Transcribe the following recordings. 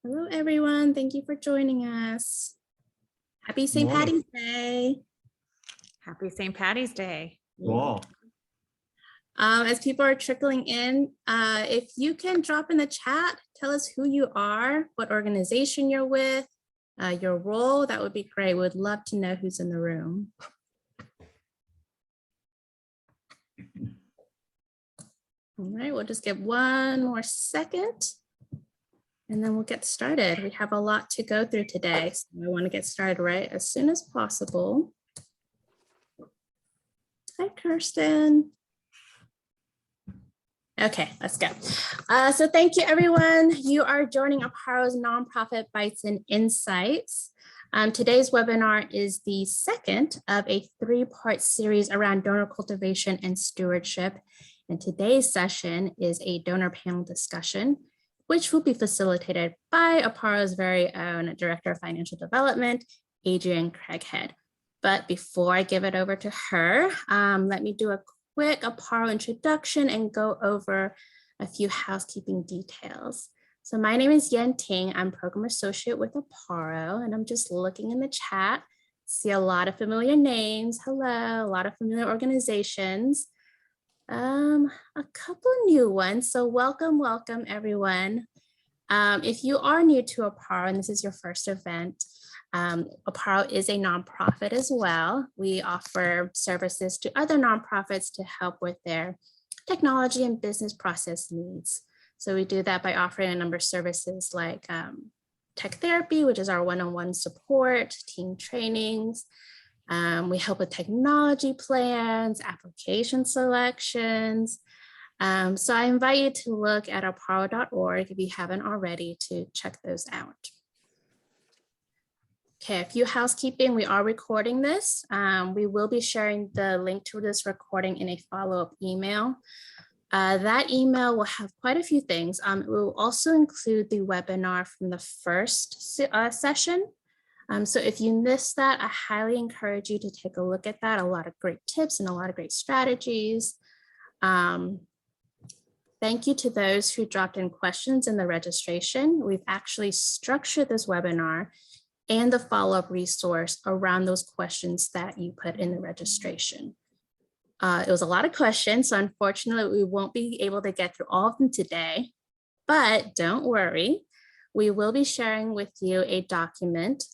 Hello, everyone. Thank you for joining us. Happy St. Patty's Day. Happy St. Patty's Day. Cool. As people are trickling in, if you can drop in the chat, tell us who you are, what organization you're with, your role, that would be great. We'd love to know who's in the room. All right, we'll just give one more second and then we'll get started. We have a lot to go through today, so I want to get started right as soon as possible. Hi, Kirsten. Okay, let's go. So thank you, everyone. You are joining Aparo's Nonprofit Bites and Insights. Today's webinar is the second of a three-part series around donor cultivation and stewardship. And today's session is a donor panel discussion, which will be facilitated by Aparo's very own Director of Financial Development, Adrienne Craighead. But before I give it over to her, let me do a quick Aparo introduction and go over a few housekeeping details. So my name is Yen Ting. I'm Program Associate with Aparo, and I'm just looking in the chat, see a lot of familiar names. Hello, a lot of familiar organizations. A couple new ones. So welcome everyone. If you are new to Aparo and this is your first event, Aparo is a nonprofit as well. We offer services to other nonprofits to help with their technology and business process needs. So we do that by offering a number of services like tech therapy, which is our one-on-one support, team trainings. We help with technology plans, application selections. So I invite you to look at aparo.org if you haven't already to check those out. Okay, a few housekeeping. We are recording this. We will be sharing the link to this recording in a follow-up email. That email will have quite a few things. It will also include the webinar from the first session. So if you missed that, I highly encourage you to take a look at that. A lot of great tips and a lot of great strategies. Thank you to those who dropped in questions in the registration. We've actually structured this webinar and the follow-up resource around those questions that you put in the registration. It was a lot of questions, so unfortunately we won't be able to get through all of them today, but don't worry. We will be sharing with you a document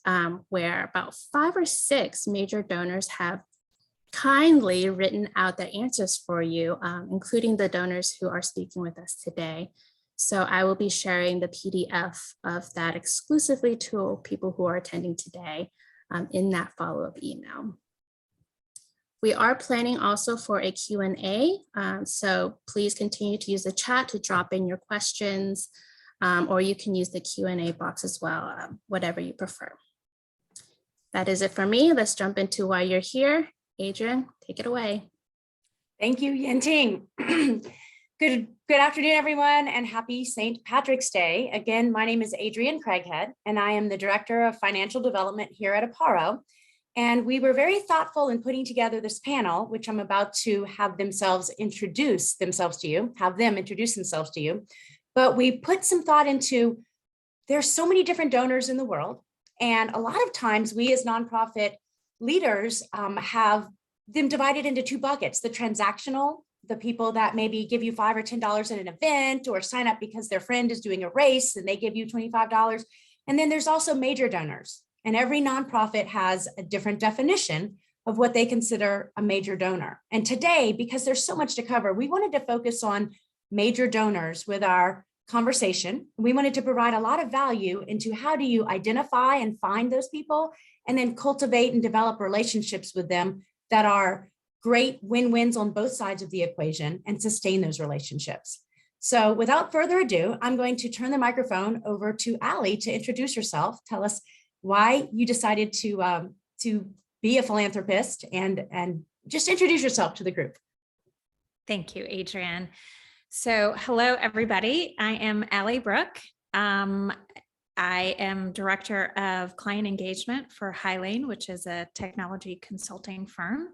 where about 5 or 6 major donors have kindly written out the answers for you, including the donors who are speaking with us today. So I will be sharing the PDF of that exclusively to people who are attending today in that follow-up email. We are planning also for a Q&A, so please continue to use the chat to drop in your questions, or you can use the Q&A box as well, whatever you prefer. That is it for me. Let's jump into why you're here. Adrienne, take it away. Thank you, Yen Ting. Good afternoon, everyone, and happy St. Patrick's Day. Again, my name is Adrienne Craighead, and I am the Director of Financial Development here at Aparo. And we were very thoughtful in putting together this panel, which I'm about to have them introduce themselves to you. But we put some thought into, there's so many different donors in the world. And a lot of times we as nonprofit leaders have them divided into 2 buckets: the transactional, the people that maybe give you $5 or $10 at an event or sign up because their friend is doing a race and they give you $25. And then there's also major donors. And every nonprofit has a different definition of what they consider a major donor. And today, because there's so much to cover, we wanted to focus on major donors with our conversation. We wanted to provide a lot of value into how do you identify and find those people, and then cultivate and develop relationships with them that are great win-wins on both sides of the equation and sustain those relationships. So without further ado, I'm going to turn the microphone over to Allie to introduce herself. Tell us why you decided to be a philanthropist, and just introduce yourself to the group. Thank you, Adrienne. So hello, everybody. I am Allie Brooke. I am Director of Client Engagement for Highlane, which is a technology consulting firm.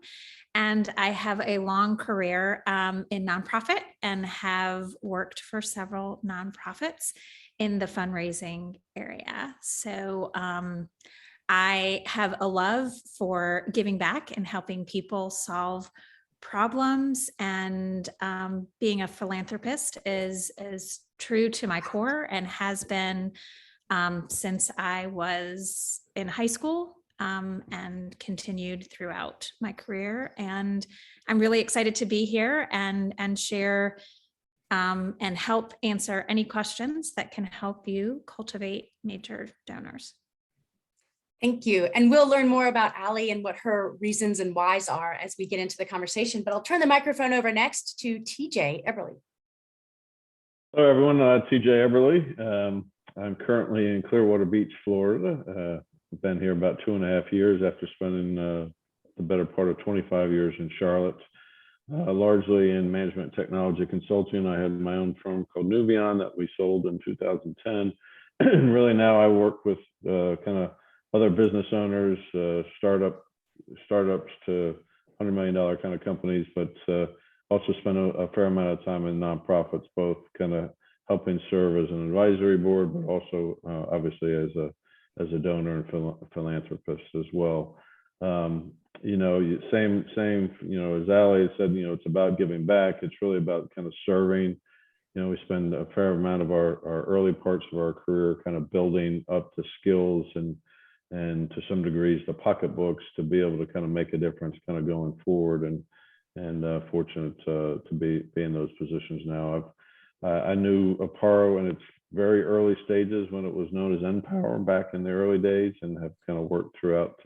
And I have a long career in nonprofit and have worked for several nonprofits in the fundraising area. So I have a love for giving back and helping people solve problems, and being a philanthropist is true to my core and has been since I was in high school, and continued throughout my career. And I'm really excited to be here and share and help answer any questions that can help you cultivate major donors. Thank you. And we'll learn more about Allie and what her reasons and whys are as we get into the conversation, but I'll turn the microphone over next to TJ Eberly. Hello, everyone. TJ Eberly. I'm currently in Clearwater Beach, Florida. I've been here about 2.5 years after spending the better part of 25 years in Charlotte, largely in management technology consulting. I had my own firm called Nuvion that we sold in 2010. And really now I work with kind of other business owners, startups to $100 million kind of companies, but also spend a fair amount of time in nonprofits, both kind of helping serve as an advisory board, but also obviously as a donor and philanthropist as well. You know, same, you know, as Allie said, you know, it's about giving back. It's really about kind of serving. You know, we spend a fair amount of our early parts of our career kind of building up the skills and to some degrees the pocketbooks to be able to kind of make a difference kind of going forward, and fortunate to be in those positions now. I knew Aparo in its very early stages when it was known as Empower back in the early days, and have kind of worked throughout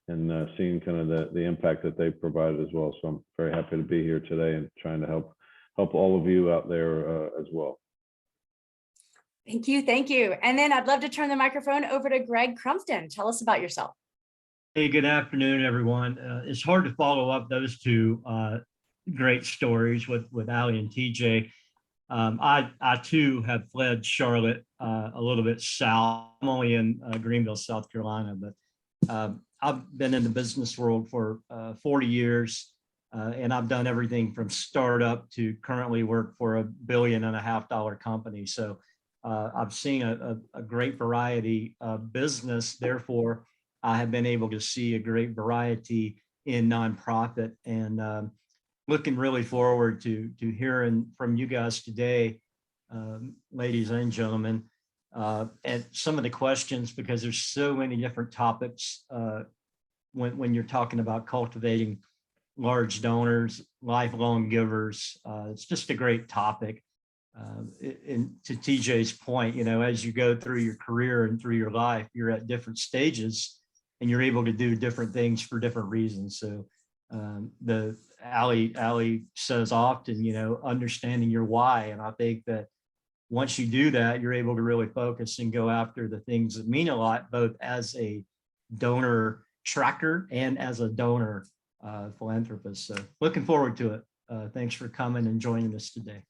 and seen kind of the impact that they provided as well. So I'm very happy to be here today and trying to help all of you out there as well. Thank you. Thank you. And then I'd love to turn the microphone over to Greg Crumpton. Tell us about yourself. Hey, good afternoon, everyone. It's hard to follow up those two great stories with Allie and TJ. I too have fled Charlotte a little bit south. I'm only in Greenville, South Carolina, but I've been in the business world for 40 years, and I've done everything from startup to currently work for $1.5 billion company. So I've seen a great variety of business. Therefore, I have been able to see a great variety in nonprofit, and looking really forward to hearing from you guys today, ladies and gentlemen, and some of the questions, because there's so many different topics when you're talking about cultivating large donors, lifelong givers. It's just a great topic. And to TJ's point, you know, as you go through your career and through your life, you're at different stages and you're able to do different things for different reasons. So the Allie says often, you know, understanding your why. And I think that once you do that, you're able to really focus and go after the things that mean a lot, both as a donor tracker and as a donor philanthropist. So looking forward to it. Thanks for coming and joining us today.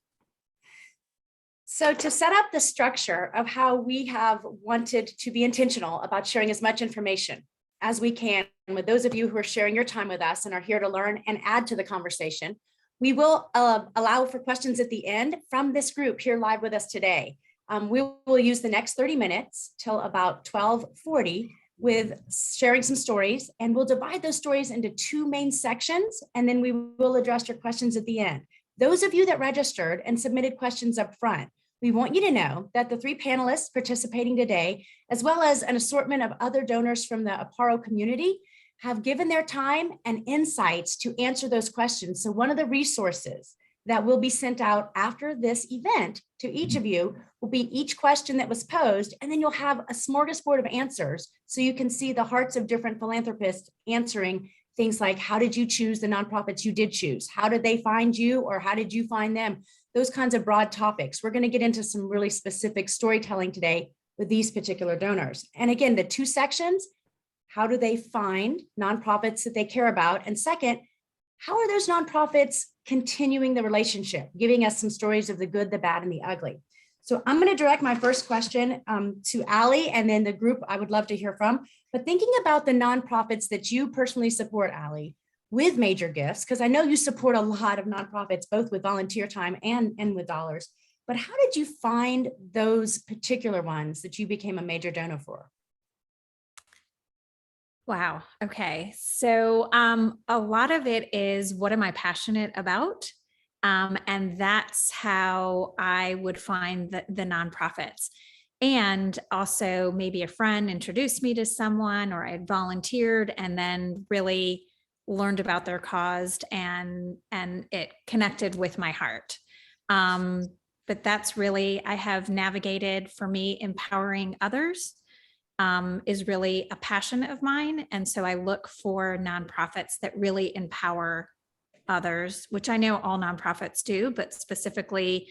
So to set up the structure of how we have wanted to be intentional about sharing as much information as we can with those of you who are sharing your time with us and are here to learn and add to the conversation, we will allow for questions at the end from this group here live with us today. We will use the next 30 minutes till about 12:40 with sharing some stories, and we'll divide those stories into 2 main sections, and then we will address your questions at the end. Those of you that registered and submitted questions up front, we want you to know that the 3 panelists participating today, as well as an assortment of other donors from the Aparo community, have given their time and insights to answer those questions. So one of the resources that will be sent out after this event to each of you will be each question that was posed, and then you'll have a smorgasbord of answers so you can see the hearts of different philanthropists answering things like, how did you choose the nonprofits you did choose? How did they find you, or how did you find them? Those kinds of broad topics. We're going to get into some really specific storytelling today with these particular donors. And again, the 2 sections, how do they find nonprofits that they care about? And second, how are those nonprofits continuing the relationship, giving us some stories of the good, the bad, and the ugly? So I'm going to direct my first question to Allie, and then the group I would love to hear from. But thinking about the nonprofits that you personally support, Allie, with major gifts, because I know you support a lot of nonprofits, both with volunteer time and with dollars. But how did you find those particular ones that you became a major donor for? Wow. Okay. So a lot of it is, what am I passionate about? And that's how I would find the nonprofits. And also maybe a friend introduced me to someone, or I had volunteered and then really learned about their cause, and it connected with my heart. But that's really, I have navigated, for me, empowering others is really a passion of mine. And so I look for nonprofits that really empower others, which I know all nonprofits do, but specifically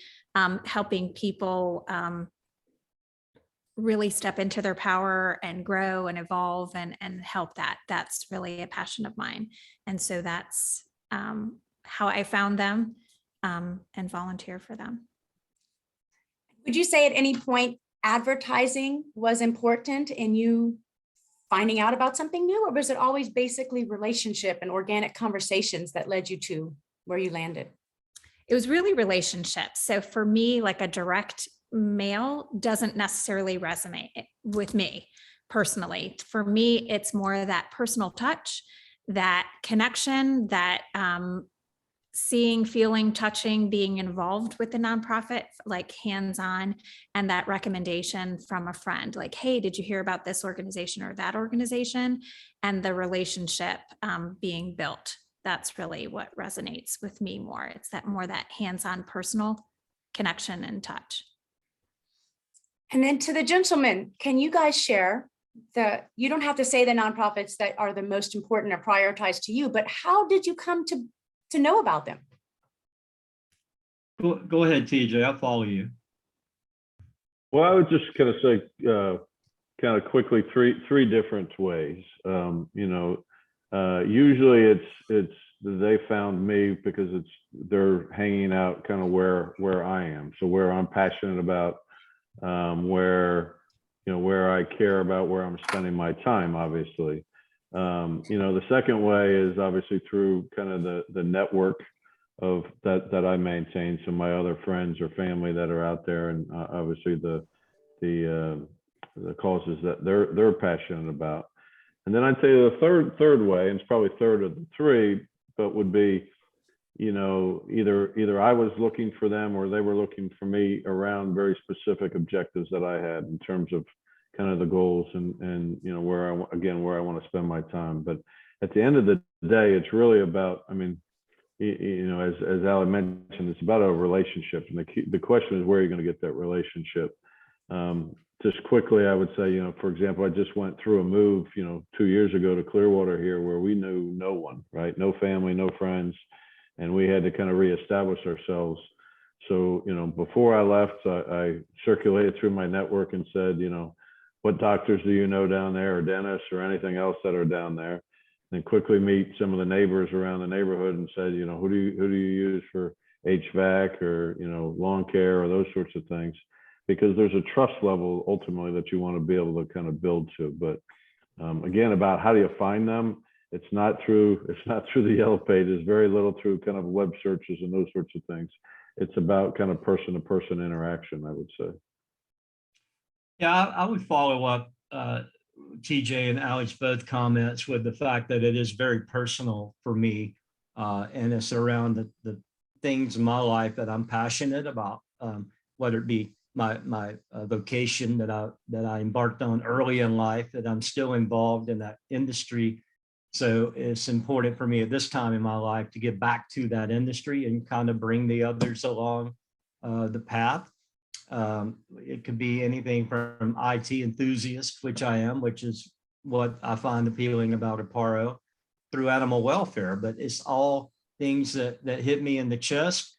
helping people really step into their power and grow and evolve and help that. That's really a passion of mine. And so that's how I found them and volunteer for them. Would you say at any point advertising was important in you finding out about something new, or was it always basically relationship and organic conversations that led you to where you landed? It was really relationships. So for me, like a direct mail doesn't necessarily resonate with me personally. For me, it's more of that personal touch, that connection, that seeing, feeling, touching, being involved with the nonprofit, like hands-on, and that recommendation from a friend, like, hey, did you hear about this organization or that organization? And the relationship being built. That's really what resonates with me more. It's that more that hands-on personal connection and touch. And then to the gentlemen, can you guys share you don't have to say the nonprofits that are the most important or prioritized to you, but how did you come to know about them? Go ahead, TJ. I'll follow you. Well, I would just kind of say, kind of quickly, three different ways. Usually it's they found me because they're hanging out kind of where I am, so where I'm passionate about, where I care about, where I'm spending my time, obviously. The second way is obviously through kind of the network of that I maintain. So my other friends or family that are out there, and obviously the causes that they're passionate about. And then I'd say the third way, and it's probably third of the three, but would be, either I was looking for them or they were looking for me around very specific objectives that I had in terms of kind of the goals and where I want to spend my time. But at the end of the day, it's really about, I mean, as Ali mentioned, it's about a relationship, and the question is, where are you going to get that relationship? Just quickly, I would say, for example, I just went through a move, 2 years ago to Clearwater here, where we knew no one, right? No family, no friends, and we had to kind of reestablish ourselves. So, before I left, I circulated through my network and said, what doctors do you know down there, or dentists, or anything else that are down there? And quickly meet some of the neighbors around the neighborhood and said, who do you use for HVAC or, lawn care or those sorts of things? Because there's a trust level ultimately that you want to be able to kind of build to. But again, about how do you find them? It's not through the yellow pages, very little through kind of web searches and those sorts of things. It's about kind of person-to-person interaction, I would say. Yeah, I would follow up TJ and Alex both comments with the fact that it is very personal for me, and it's around the things in my life that I'm passionate about, whether it be my vocation that I embarked on early in life, that I'm still involved in that industry. So it's important for me at this time in my life to get back to that industry and kind of bring the others along the path. It could be anything from IT enthusiast, which I am, which is what I find appealing about Aparo, through animal welfare. But it's all things that hit me in the chest,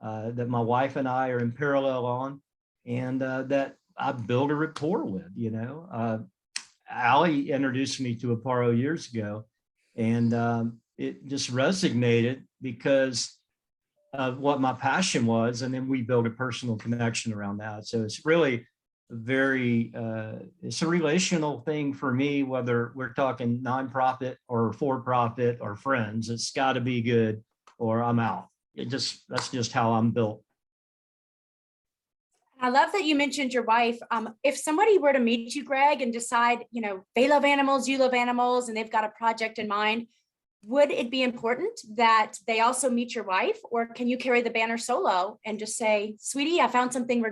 that my wife and I are in parallel on, and that I build a rapport with. Allie introduced me to Aparo years ago, and it just resonated because of what my passion was, and then we build a personal connection around that. So it's really very, it's a relational thing for me, whether we're talking nonprofit or for-profit or friends. It's got to be good or I'm out. That's just how I'm built. I love that you mentioned your wife. If somebody were to meet you, Greg, and decide, they love animals, you love animals, and they've got a project in mind, would it be important that they also meet your wife, or can you carry the banner solo and just say, sweetie, I found something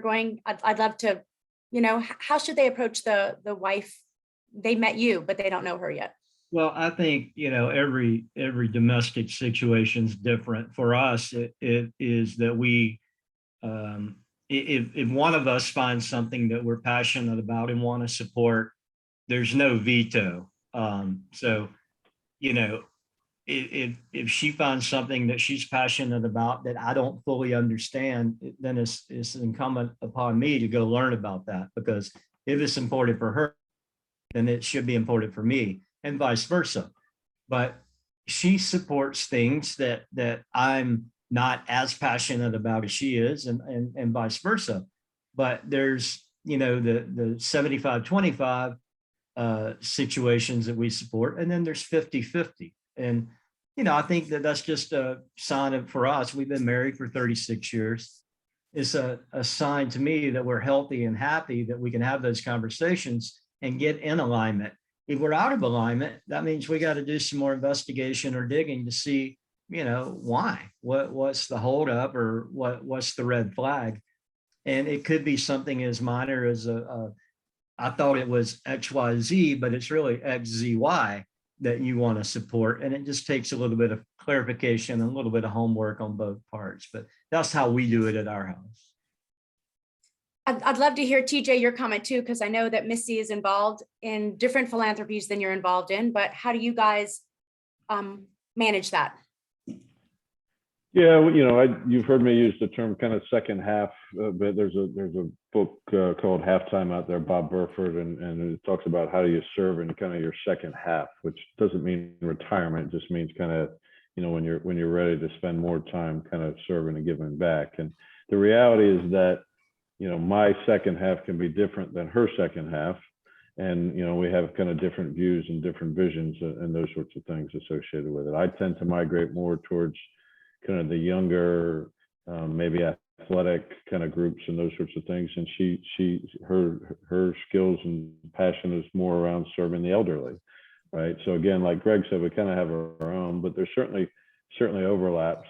I'd love to, how should they approach the wife? They met you, but they don't know her yet. Well, I think, every domestic situation is different. For us, it is that we, if one of us finds something that we're passionate about and want to support, there's no veto. So, if she finds something that she's passionate about that I don't fully understand, then it's incumbent upon me to go learn about that, because if it's important for her, then it should be important for me, and vice versa. But she supports things that I'm not as passionate about as she is, and vice versa. But there's, the 75-25 situations that we support, and then there's 50-50. And, I think that's just a sign of, for us, we've been married for 36 years. It's a sign to me that we're healthy and happy, that we can have those conversations and get in alignment. If we're out of alignment, that means we got to do some more investigation or digging to see, why, what's the holdup, or what's the red flag. And it could be something as minor as I thought it was XYZ, but it's really XZY that you want to support. And it just takes a little bit of clarification and a little bit of homework on both parts. But that's how we do it at our house. I'd love to hear, TJ, your comment too, because I know that Missy is involved in different philanthropies than you're involved in, but how do you guys manage that? Yeah, you've heard me use the term kind of second half, but there's a book called Halftime out there, Bob Burford, and it talks about how do you serve in kind of your second half, which doesn't mean retirement, it just means kind of, when you're ready to spend more time kind of serving and giving back. And the reality is that, my second half can be different than her second half. And, we have kind of different views and different visions and those sorts of things associated with it. I tend to migrate more towards kind of the younger, maybe athletic kind of groups and those sorts of things. And her skills and passion is more around serving the elderly, right? So again, like Greg said, we kind of have our own, but there's certainly overlaps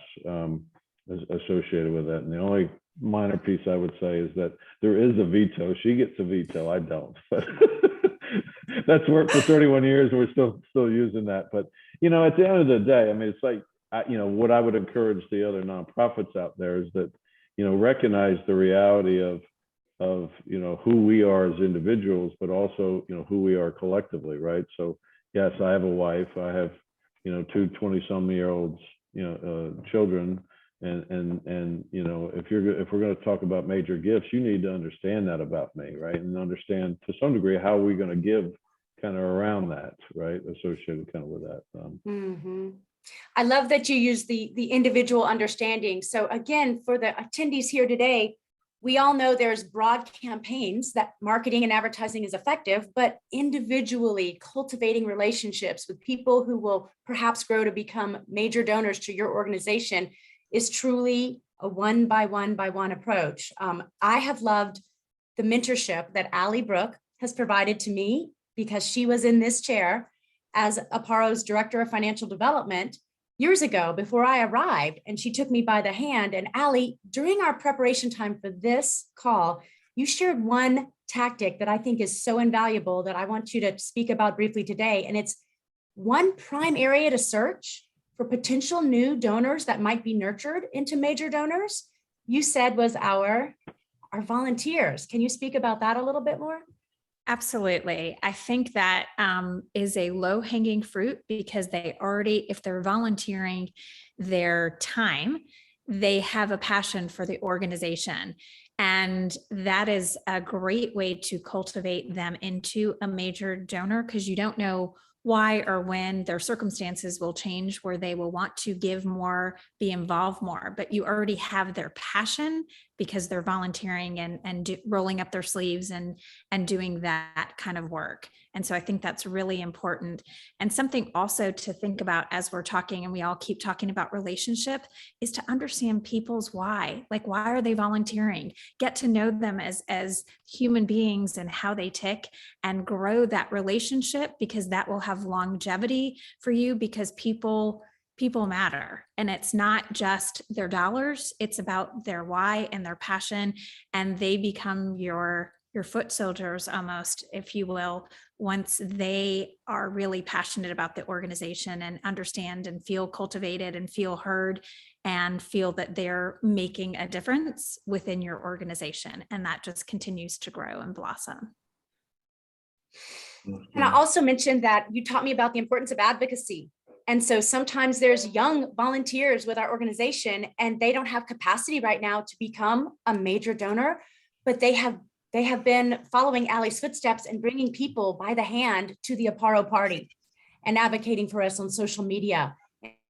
associated with that. And the only minor piece I would say is that there is a veto. She gets a veto, I don't. But that's worked for 31 years. We're still using that. But at the end of the day, I mean, it's like, what I would encourage the other nonprofits out there is that, recognize the reality of who we are as individuals, but also, who we are collectively, right? So yes, I have a wife, I have, 2 20-some-year-olds, children. And if we're going to talk about major gifts, you need to understand that about me, right? And understand to some degree how we're going to give kind of around that, right? Associated kind of with that. Mm-hmm. I love that you use the individual understanding. So again, for the attendees here today, we all know there's broad campaigns that marketing and advertising is effective, but individually cultivating relationships with people who will perhaps grow to become major donors to your organization is truly a one by one approach. I have loved the mentorship that Allie Brooke has provided to me, because she was in this chair as Aparo's Director of Financial Development years ago before I arrived, and she took me by the hand. And Allie, during our preparation time for this call, you shared one tactic that I think is so invaluable that I want you to speak about briefly today. And it's one prime area to search for potential new donors that might be nurtured into major donors, you said was our volunteers. Can you speak about that a little bit more? Absolutely. I think that is a low-hanging fruit, because they already, if they're volunteering their time, they have a passion for the organization. And that is a great way to cultivate them into a major donor, because you don't know why or when their circumstances will change where they will want to give more, be involved more, but you already have their passion because they're volunteering and rolling up their sleeves and doing that kind of work. And so I think that's really important. And something also to think about as we're talking, and we all keep talking about relationship, is to understand people's why. Like, why are they volunteering? Get to know them as human beings and how they tick, and grow that relationship, because that will have longevity for you, because people matter. And it's not just their dollars, it's about their why and their passion, and they become your foot soldiers almost, if you will, once they are really passionate about the organization and understand and feel cultivated and feel heard and feel that they're making a difference within your organization. And that just continues to grow and blossom. And I also mentioned that you taught me about the importance of advocacy. And so sometimes there's young volunteers with our organization and they don't have capacity right now to become a major donor, but they have been following Allie's footsteps and bringing people by the hand to the Aparo party and advocating for us on social media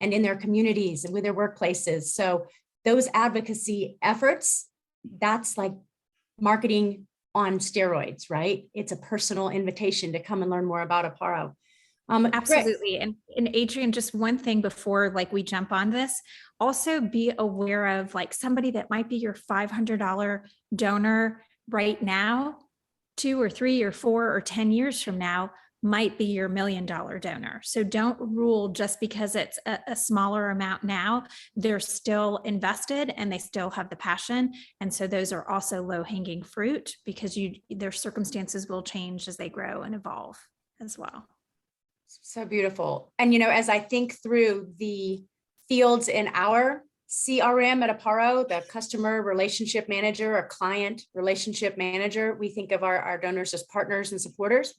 and in their communities and with their workplaces. So those advocacy efforts, that's like marketing on steroids, right? It's a personal invitation to come and learn more about Aparo. Absolutely. And Adrian, just one thing before like we jump on this, also be aware of like somebody that might be your $500 donor right now, 2 or 3 or 4 or 10 years from now might be your $1 million donor. So don't rule just because it's a smaller amount now. They're still invested and they still have the passion. And so those are also low-hanging fruit, because their circumstances will change as they grow and evolve as well. So beautiful. And, you know, as I think through the fields in our CRM at Aparo, the customer relationship manager or client relationship manager, we think of our donors as partners and supporters.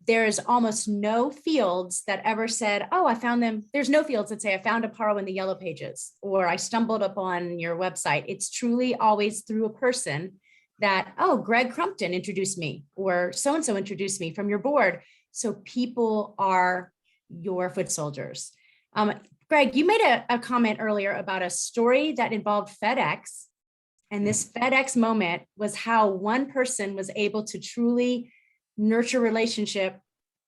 There is almost no fields that ever said, oh, I found them. There's no fields that say I found Aparo in the yellow pages, or I stumbled upon your website. It's truly always through a person that, oh, Greg Crumpton introduced me, or so-and-so introduced me from your board. So people are your foot soldiers. Greg, you made a comment earlier about a story that involved FedEx. And this FedEx moment was how one person was able to truly nurture relationship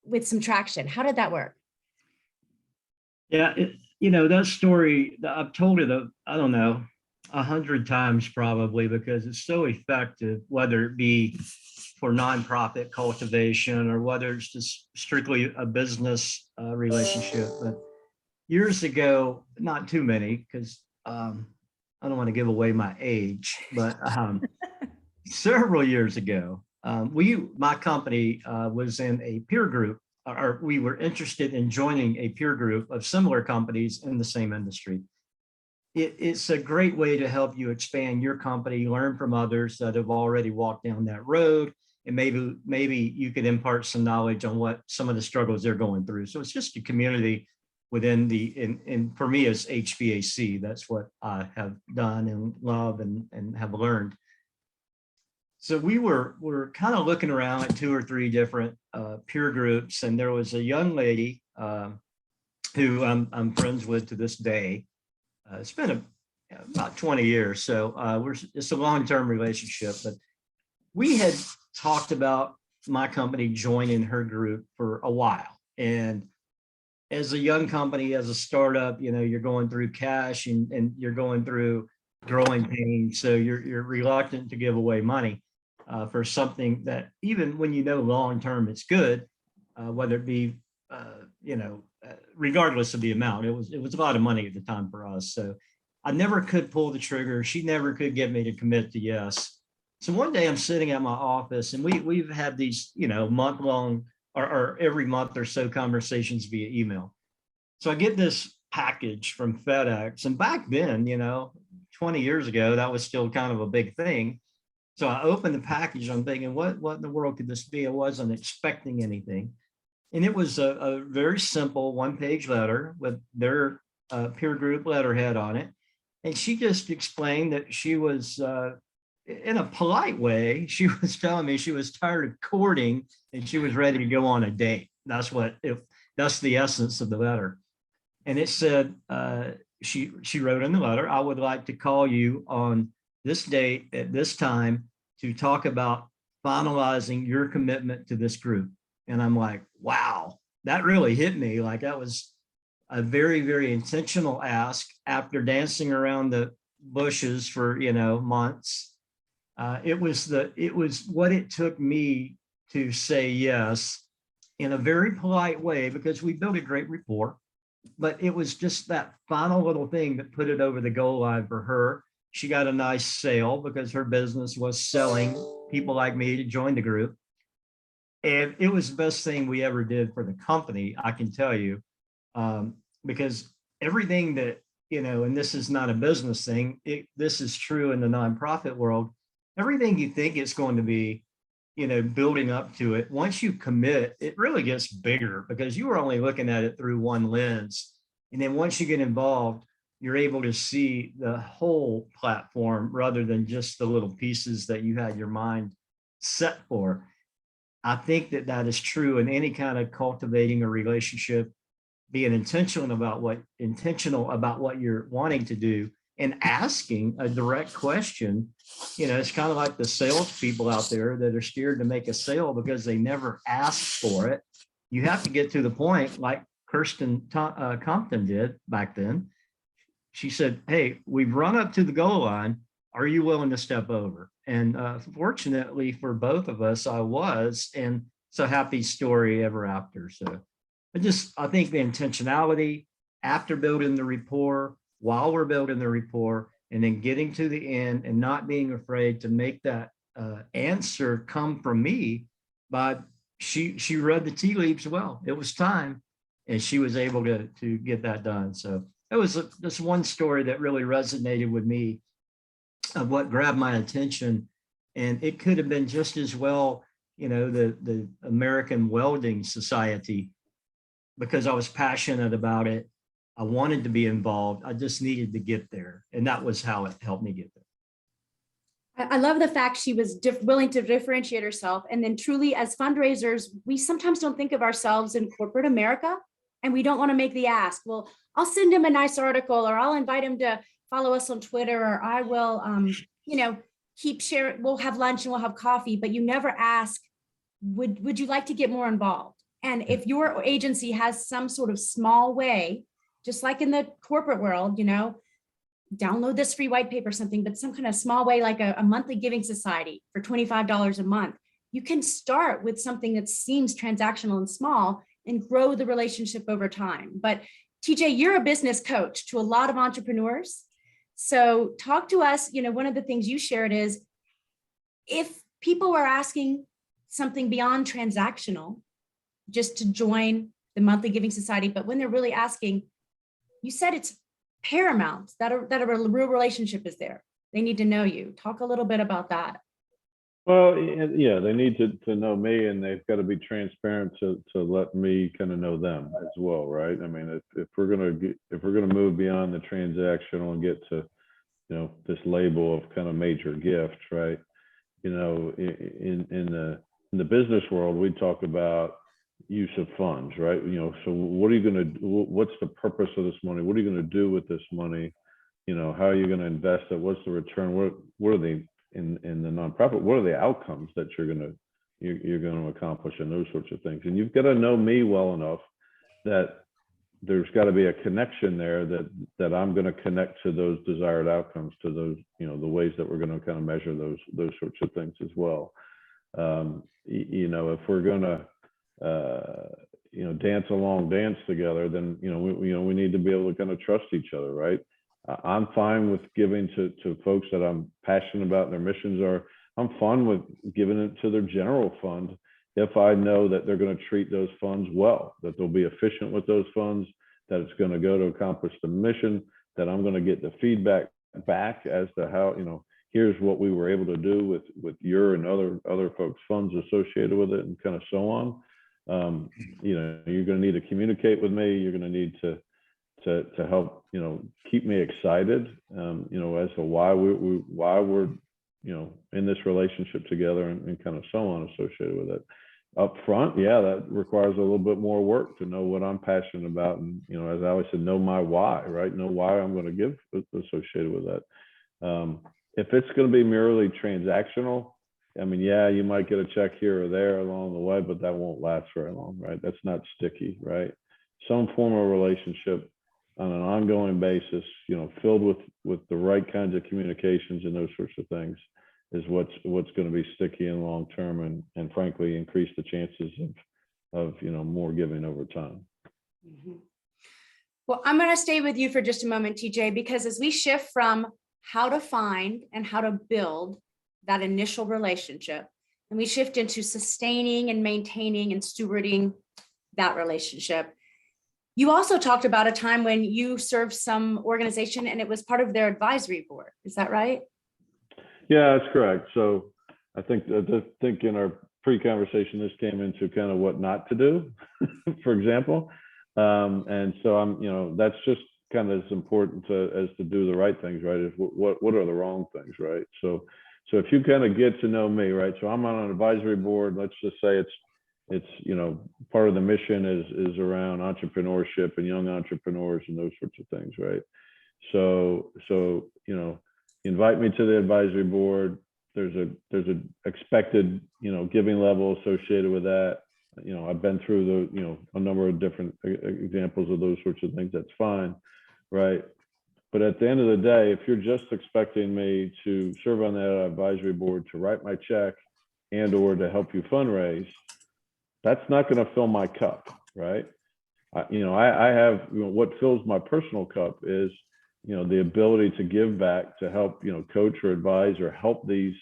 with some traction. How did that work? Yeah, that story, I've told it, I don't know, 100 times probably, because it's so effective, whether it be for nonprofit cultivation or whether it's just strictly a business relationship. But years ago, not too many, because I don't want to give away my age, but several years ago, my company was in a peer group, or we were interested in joining a peer group of similar companies in the same industry. It's a great way to help you expand your company, learn from others that have already walked down that road, and maybe you could impart some knowledge on what some of the struggles they're going through. So it's just a community within and for me as HVAC, that's what I have done and love and have learned. So we're kind of looking around at 2 or 3 different peer groups, and there was a young lady who I'm friends with to this day. It's been about 20 years, so it's a long-term relationship. But we had talked about my company joining her group for a while, and as a young company, as a startup, you're going through cash and you're going through growing pains, so you're reluctant to give away money for something that, even when long-term it's good, whether it be regardless of the amount. It was a lot of money at the time for us, so I never could pull the trigger. She never could get me to commit to yes. So one day I'm sitting at my office, and we've had these month-long or every month or so conversations via email. So I get this package from FedEx, and back then, 20 years ago, that was still kind of a big thing. So I opened the package. I'm thinking, what in the world could this be? I wasn't expecting anything. And it was a very simple 1-page letter with their peer group letterhead on it. And she just explained that she was, in a polite way, she was telling me she was tired of courting and she was ready to go on a date. That's what, that's the essence of the letter. And it said, she wrote in the letter, I would like to call you on this date at this time to talk about finalizing your commitment to this group. And I'm like, wow, that really hit me. Like that was a very, very intentional ask after dancing around the bushes for, months. It was what it took me to say yes in a very polite way, because we built a great rapport, but it was just that final little thing that put it over the goal line for her. She got a nice sale because her business was selling people like me to join the group. And it was the best thing we ever did for the company, I can tell you, because everything that, and this is not a business thing, this is true in the nonprofit world, everything you think it's going to be, building up to it, once you commit, it really gets bigger because you were only looking at it through one lens. And then once you get involved, you're able to see the whole platform rather than just the little pieces that you had your mind set for. I think that is true in any kind of cultivating a relationship, being intentional about what you're wanting to do and asking a direct question. It's kind of like the salespeople out there that are steered to make a sale because they never asked for it. You have to get to the point like Kirsten Compton did back then. She said, hey, we've run up to the goal line. Are you willing to step over? And fortunately for both of us, I was, and it's a happy story ever after. So I think the intentionality after building the rapport, while we're building the rapport, and then getting to the end and not being afraid to make that answer come from me, but she read the tea leaves well. It was time, and she was able to get that done. So it was this one story that really resonated with me of what grabbed my attention. And it could have been just as well, the American Welding Society, because I was passionate about it. I wanted to be involved. I just needed to get there. And that was how it helped me get there. I love the fact she was willing to differentiate herself. And then truly as fundraisers, we sometimes don't think of ourselves in corporate America, and we don't want to make the ask. Well, I'll send him a nice article, or I'll invite him to follow us on Twitter, or I will, keep sharing. We'll have lunch and we'll have coffee, but you never ask, would you like to get more involved? And if your agency has some sort of small way, just like in the corporate world, download this free white paper, something, but some kind of small way, like a monthly giving society for $25 a month, you can start with something that seems transactional and small and grow the relationship over time. But TJ, you're a business coach to a lot of entrepreneurs. So talk to us, one of the things you shared is if people are asking something beyond transactional, just to join the monthly giving society, but when they're really asking, you said it's paramount that a real relationship is there. They need to know you. Talk a little bit about that. Well, yeah, they need to know me, and they've got to be transparent to let me kind of know them as well, right? I mean, if we're gonna move beyond the transactional and get to, this label of kind of major gift, right? In the business world, we talk about use of funds, right? So what are you going to, what's the purpose of this money? What are you going to do with this money? How are you going to invest it? What's the return? What are the, in the nonprofit, what are the outcomes that you're going to accomplish, and those sorts of things? And you've got to know me well enough that there's got to be a connection there that I'm going to connect to those desired outcomes, to those, the ways that we're going to kind of measure those sorts of things as well. If we're going to dance a long dance together, then we need to be able to kind of trust each other, right? I'm fine with giving to folks that I'm passionate about and their missions are. I'm fine with giving it to their general fund if I know that they're going to treat those funds well, that they'll be efficient with those funds, that it's going to go to accomplish the mission, that I'm going to get the feedback back as to how, here's what we were able to do with your and other folks' funds associated with it, and kind of so on. You're going to need to communicate with me. You're going to need to help, keep me excited, as to why we're in this relationship together, and kind of so on associated with it. up front, yeah, that requires a little bit more work to know what I'm passionate about. And, as I always said, know my why, right? Know why I'm going to give associated with that. If it's going to be merely transactional, I mean, yeah, you might get a check here or there along the way, but that won't last very long, right? That's not sticky, right? Some form of relationship on an ongoing basis, filled with the right kinds of communications and those sorts of things is what's going to be sticky and long term, and frankly increase the chances of more giving over time. Mhm. Well, I'm going to stay with you for just a moment, TJ, because as we shift from how to find and how to build that initial relationship, and we shift into sustaining and maintaining and stewarding that relationship, you also talked about a time when you served some organization and it was part of their advisory board. Is that right? Yeah, that's correct. So I think in our pre-conversation, this came into kind of what not to do, for example. And so that's just kind of as important as to do the right things, right? Is what are the wrong things, right? So if you kind of get to know me, right? So I'm on an advisory board. Let's just say it's part of the mission is around entrepreneurship and young entrepreneurs and those sorts of things, right? So invite me to the advisory board. There's a expected giving level associated with that. I've been through a number of different examples of those sorts of things. That's fine, right? But at the end of the day, if you're just expecting me to serve on that advisory board, to write my check and/or to help you fundraise, that's not going to fill my cup, right? I have, what fills my personal cup is, the ability to give back, to help, coach or advise or help these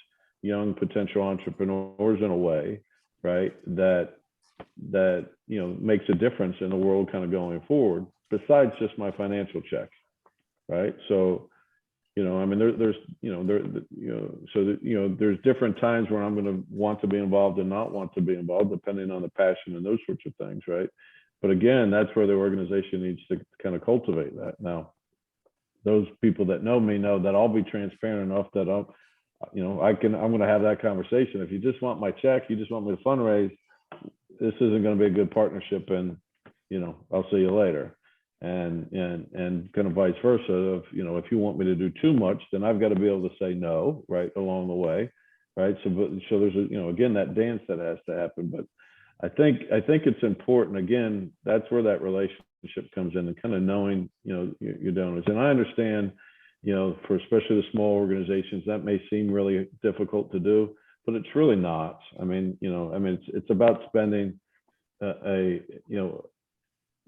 young potential entrepreneurs in a way, right, that makes a difference in the world kind of going forward, besides just my financial check, right? So, I mean, there's different times where I'm going to want to be involved and not want to be involved, depending on the passion and those sorts of things, right? But again, that's where the organization needs to kind of cultivate that. Now, those people that know me know that I'll be transparent enough that I'm going to have that conversation. If you just want my check, you just want me to fundraise, this isn't going to be a good partnership, and I'll see you later. And kind of vice versa. Of if you want me to do too much, then I've got to be able to say no, right, along the way, right? So there's again, that dance that has to happen. But I think it's important. Again, that's where that relationship comes in, and kind of knowing your donors. And I understand, for especially the small organizations, that may seem really difficult to do, but it's really not. I mean, it's about spending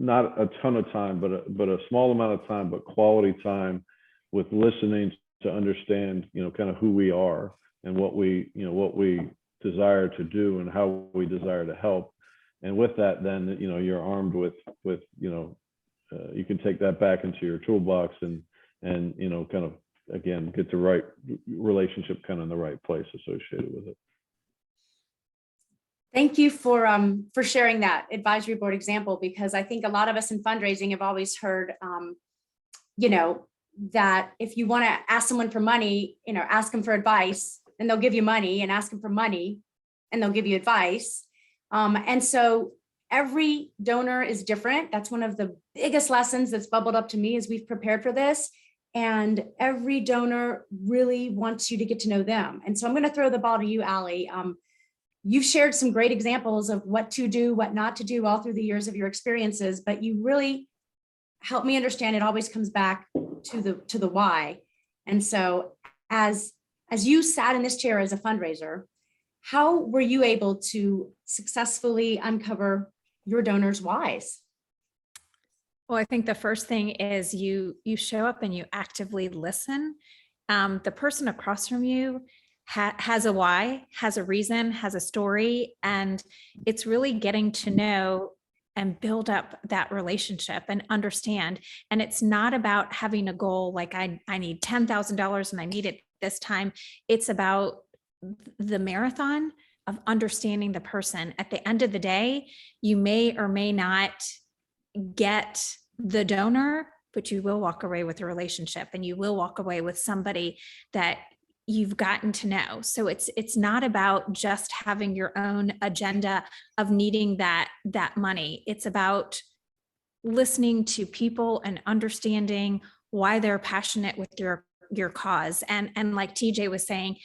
not a ton of time, but a small amount of time, but quality time with listening to understand, kind of who we are and what we desire to do and how we desire to help. And with that, then, you're armed with you can take that back into your toolbox and kind of, again, get the right relationship kind of in the right place associated with it. Thank you for sharing that advisory board example, because I think a lot of us in fundraising have always heard, that if you want to ask someone for money, ask them for advice and they'll give you money, and ask them for money and they'll give you advice. And so every donor is different. That's one of the biggest lessons that's bubbled up to me as we've prepared for this. And every donor really wants you to get to know them. And so I'm going to throw the ball to you, Allie. You've shared some great examples of what to do, what not to do all through the years of your experiences, but you really helped me understand it always comes back to the why. And so as you sat in this chair as a fundraiser, how were you able to successfully uncover your donors' whys? Well, I think the first thing is you show up and you actively listen. The person across from you has a why, has a reason, has a story, and it's really getting to know and build up that relationship and understand. And it's not about having a goal like I need $10,000 and I need it this time. It's about the marathon of understanding the person. At the end of the day, you may or may not get the donor, but you will walk away with a relationship, and you will walk away with somebody that you've gotten to know. So it's not about just having your own agenda of needing that money. It's about listening to people and understanding why they're passionate with your cause. And like TJ was saying,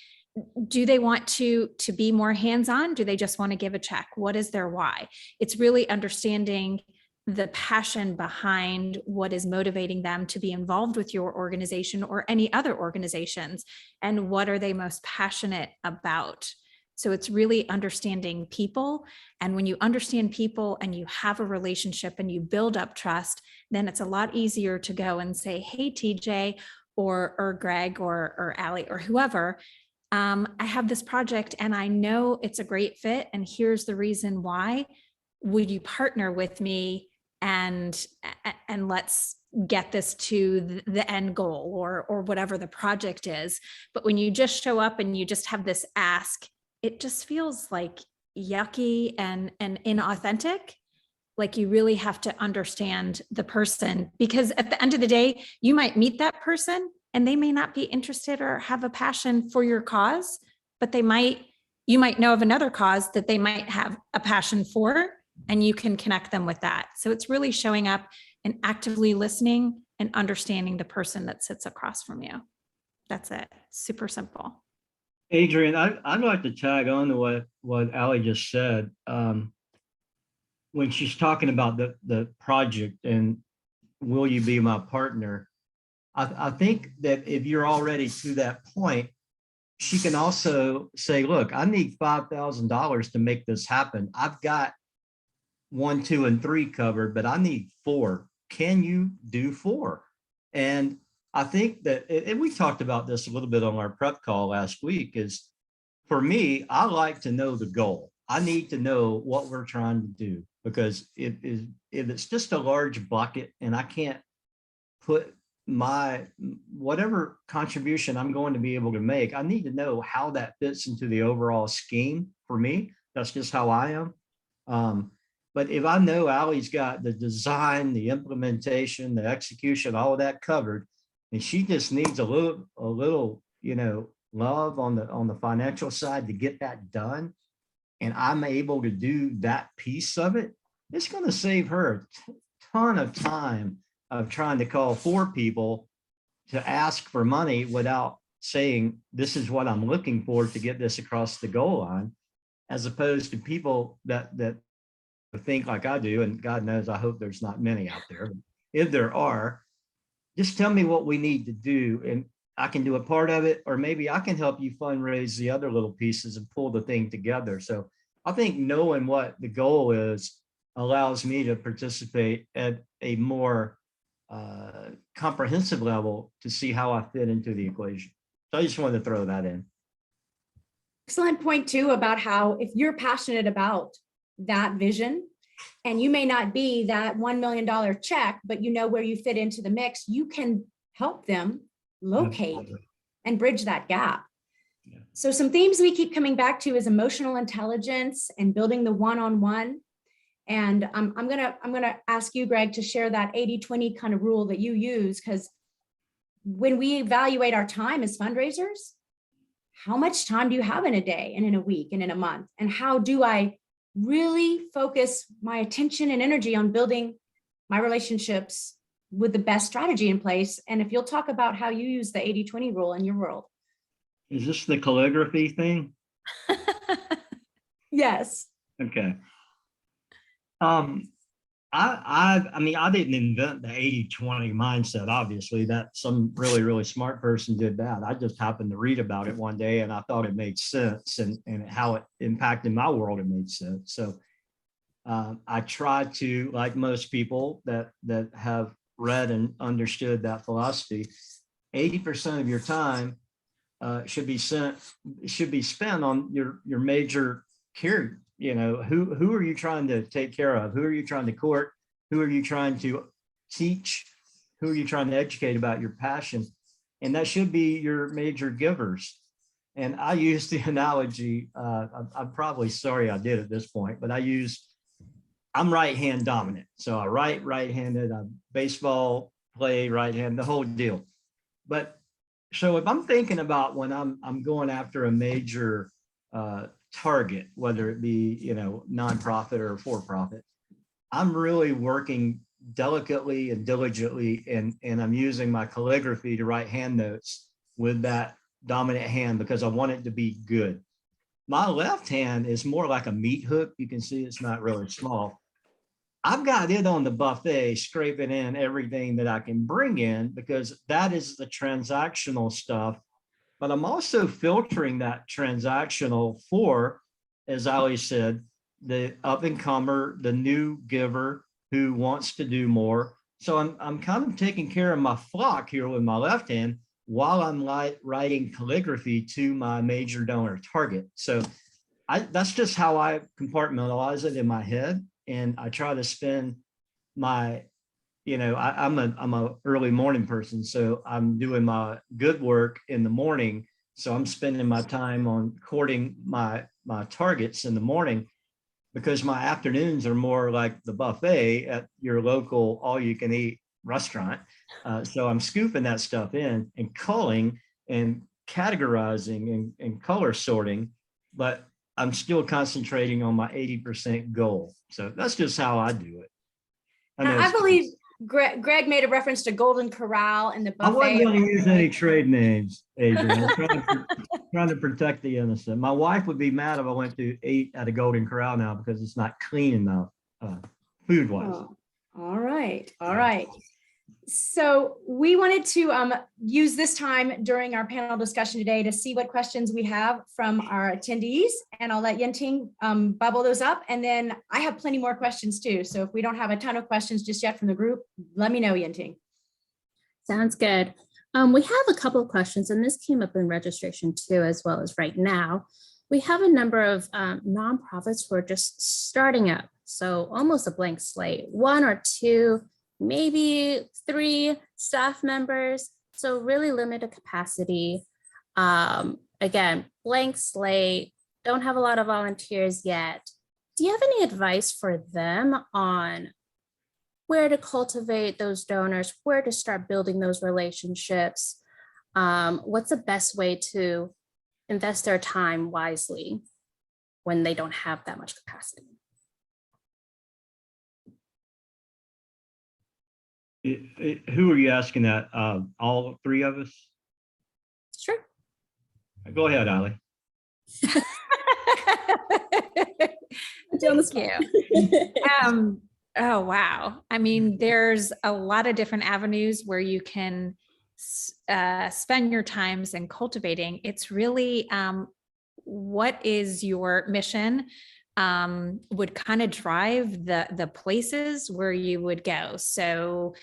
do they want to be more hands-on? Do they just want to give a check? What is their why? It's really understanding the passion behind what is motivating them to be involved with your organization or any other organizations, and what are they most passionate about. So it's really understanding people. And when you understand people and you have a relationship and you build up trust, then it's a lot easier to go and say, hey, TJ or Greg or Allie or whoever, I have this project and I know it's a great fit, and here's the reason why. Would you partner with me and let's get this to the end goal or whatever the project is. But when you just show up and you just have this ask, it just feels like yucky and inauthentic. Like you really have to understand the person, because at the end of the day, you might meet that person and they may not be interested or have a passion for your cause, but you might know of another cause that they might have a passion for, and you can connect them with that. So it's really showing up and actively listening and understanding the person that sits across from you. That's it. Super simple. Adrian, I'd like to tag on to what Allie just said. When she's talking about the project and will you be my partner? I think that if you're already to that point, she can also say, look, I need $5,000 to make this happen. I've got 1, 2, and 3 covered, but I need 4. Can you do 4? And I think that, and we talked about this a little bit on our prep call last week, is for me, I like to know the goal. I need to know what we're trying to do, because if it's just a large bucket and I can't put my whatever contribution I'm going to be able to make, I need to know how that fits into the overall scheme for me. That's just how I am. But if I know Allie's got the design, the implementation, the execution, all of that covered, and she just needs a little, love on the financial side to get that done, and I'm able to do that piece of it, it's going to save her a ton of time of trying to call 4 people to ask for money without saying, this is what I'm looking for to get this across the goal line, as opposed to people that think like I do. And God knows, I hope there's not many out there. But if there are, just tell me what we need to do, and I can do a part of it, or maybe I can help you fundraise the other little pieces and pull the thing together. So I think knowing what the goal is allows me to participate at a more comprehensive level to see how I fit into the equation. So I just wanted to throw that in. Excellent point too, about how if you're passionate about that vision, and you may not be that $1 million check, but you know where you fit into the mix, you can help them locate and bridge that gap. Yeah. So some themes we keep coming back to is emotional intelligence and building the one-on-one. And I'm gonna ask you, Greg, to share that 80-20 kind of rule that you use, because when we evaluate our time as fundraisers, how much time do you have in a day and in a week and in a month? And how do I really focus my attention and energy on building my relationships with the best strategy in place? And if you'll talk about how you use the 80-20 rule in your world. Is this the calligraphy thing? Yes. Okay. I mean, I didn't invent the 80-20 mindset. Obviously, that some really, really smart person did that. I just happened to read about it one day and I thought it made sense, and how it impacted my world, it made sense. So I try to, like most people that have read and understood that philosophy, 80% of your time should be spent on your major care. Who are you trying to take care of? Who are you trying to court? Who are you trying to teach? Who are you trying to educate about your passion? And that should be your major givers. And I use the analogy, I'm probably sorry I did at this point, but I'm right-hand dominant. So I right-handed, I baseball play right hand, the whole deal. But So if I'm thinking about when I'm going after a major target, whether it be, nonprofit or for-profit, I'm really working delicately and diligently, and I'm using my calligraphy to write hand notes with that dominant hand because I want it to be good. My left hand is more like a meat hook. You can see it's not really small. I've got it on the buffet, scraping in everything that I can bring in because that is the transactional stuff. But I'm also filtering that transactional for, as Ali said, the up and comer, the new giver who wants to do more. So I'm kind of taking care of my flock here with my left hand while I'm writing calligraphy to my major donor target. So that's just how I compartmentalize it in my head. And I try to spend my, I'm a early morning person. So I'm doing my good work in the morning. So I'm spending my time on courting my targets in the morning, because my afternoons are more like the buffet at your local all-you-can-eat restaurant. So I'm scooping that stuff in and culling and categorizing and color sorting, but I'm still concentrating on my 80% goal. So that's just how I do it. I believe Greg made a reference to Golden Corral and the buffet. I wasn't going to use any trade names, Adrian. I'm trying to protect the innocent. My wife would be mad if I went to eat at a Golden Corral now because it's not clean enough, food-wise. Oh, all right. All right. So we wanted to use this time during our panel discussion today to see what questions we have from our attendees, and I'll let Yenting bubble those up. And then I have plenty more questions too. So if we don't have a ton of questions just yet from the group, let me know, Yenting. Sounds good. We have a couple of questions, and this came up in registration too, as well as right now. We have a number of nonprofits who are just starting up. So almost a blank slate, 1 or 2, maybe 3 staff members. So really limited capacity. Again, blank slate, don't have a lot of volunteers yet. Do you have any advice for them on where to cultivate those donors, where to start building those relationships? What's the best way to invest their time wisely when they don't have that much capacity? Who are you asking that? All 3 of us? Sure. Go ahead, Ali. Thank you. Oh, wow. I mean, there's a lot of different avenues where you can spend your times in cultivating. It's really what is your mission would kind of drive the places where you would go. So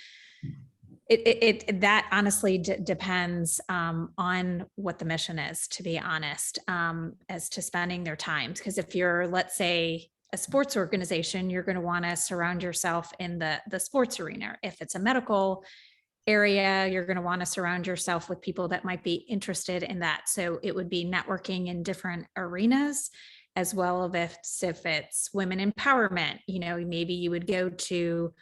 that honestly depends on what the mission is, to be honest, as to spending their times. Because if you're, let's say, a sports organization, you're going to want to surround yourself in the sports arena. If it's a medical area, you're going to want to surround yourself with people that might be interested in that. So it would be networking in different arenas, as well as if it's women empowerment, maybe you would go to